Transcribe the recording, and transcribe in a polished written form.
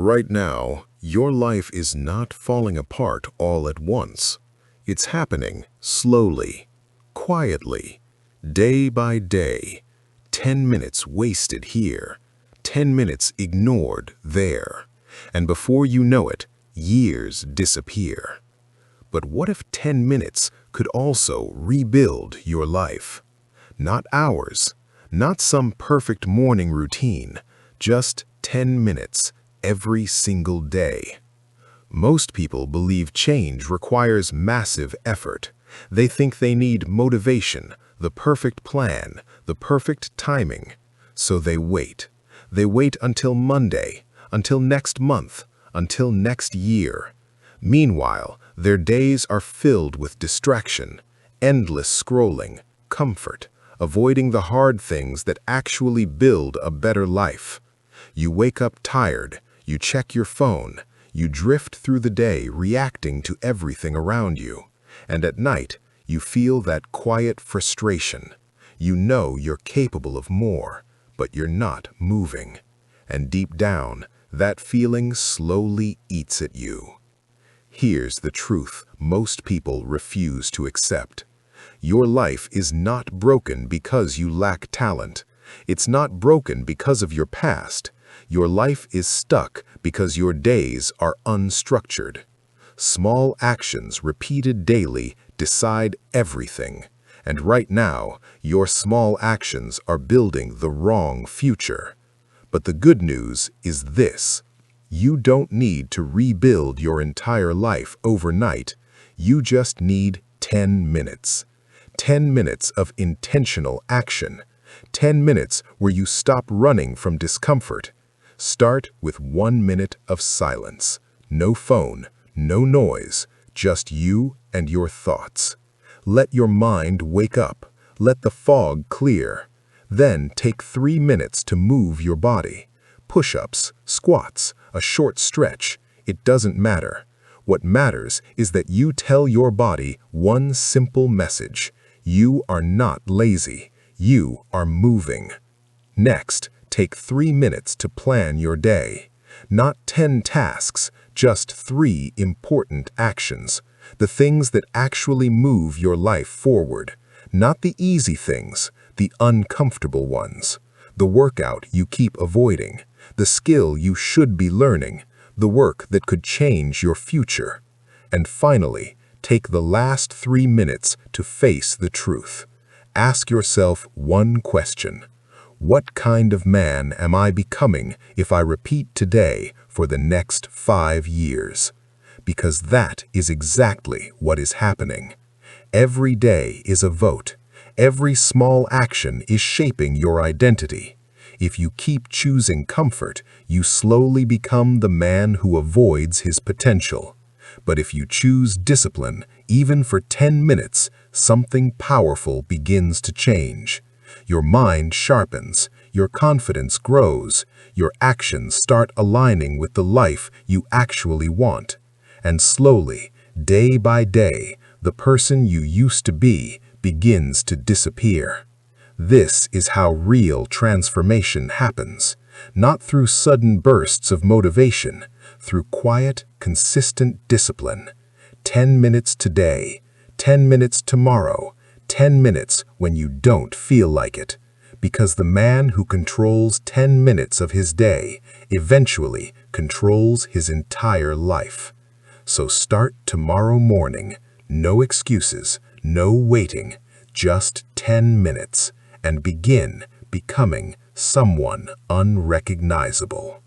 Right now, your life is not falling apart all at once. It's happening slowly, quietly, day by day. 10 minutes wasted here, 10 minutes ignored there. And before you know it, years disappear. But what if 10 minutes could also rebuild your life? Not hours, not some perfect morning routine, just 10 minutes every single day. Most people believe change requires massive effort. They think they need motivation, the perfect plan, the perfect timing. So they wait. They wait until Monday, until next month, until next year. Meanwhile, their days are filled with distraction, endless scrolling, comfort, avoiding the hard things that actually build a better life. You wake up tired, you check your phone, you drift through the day reacting to everything around you, and at night, you feel that quiet frustration. You know you're capable of more, but you're not moving. And deep down, that feeling slowly eats at you. Here's the truth most people refuse to accept. Your life is not broken because you lack talent. It's not broken because of your past. Your life is stuck because your days are unstructured. Small actions repeated daily decide everything. And right now, your small actions are building the wrong future. But the good news is this. You don't need to rebuild your entire life overnight. You just need 10 minutes. 10 minutes of intentional action. 10 minutes where you stop running from discomfort. Start with 1 minute of silence. No phone, no noise, just you and your thoughts. Let your mind wake up. Let the fog clear. Then take 3 minutes to move your body. Push-ups, squats, a short stretch. It doesn't matter. What matters is that you tell your body one simple message. You are not lazy. You are moving. Next, take 3 minutes to plan your day. Not 10 tasks, just 3 important actions. The things that actually move your life forward. Not the easy things, the uncomfortable ones. The workout you keep avoiding. The skill you should be learning. The work that could change your future. And finally, take the last 3 minutes to face the truth. Ask yourself one question. What kind of man am I becoming if I repeat today for the next 5 years? Because that is exactly what is happening. Every day is a vote. Every small action is shaping your identity. If you keep choosing comfort, you slowly become the man who avoids his potential. But if you choose discipline, even for 10 minutes, something powerful begins to change. Your mind sharpens, your confidence grows, your actions start aligning with the life you actually want. And slowly, day by day, the person you used to be begins to disappear. This is how real transformation happens, not through sudden bursts of motivation, through quiet, consistent discipline. 10 minutes today, 10 minutes tomorrow, 10 minutes when you don't feel like it. Because the man who controls 10 minutes of his day eventually controls his entire life. So start tomorrow morning. No excuses, no waiting, just 10 minutes, and begin becoming someone unrecognizable.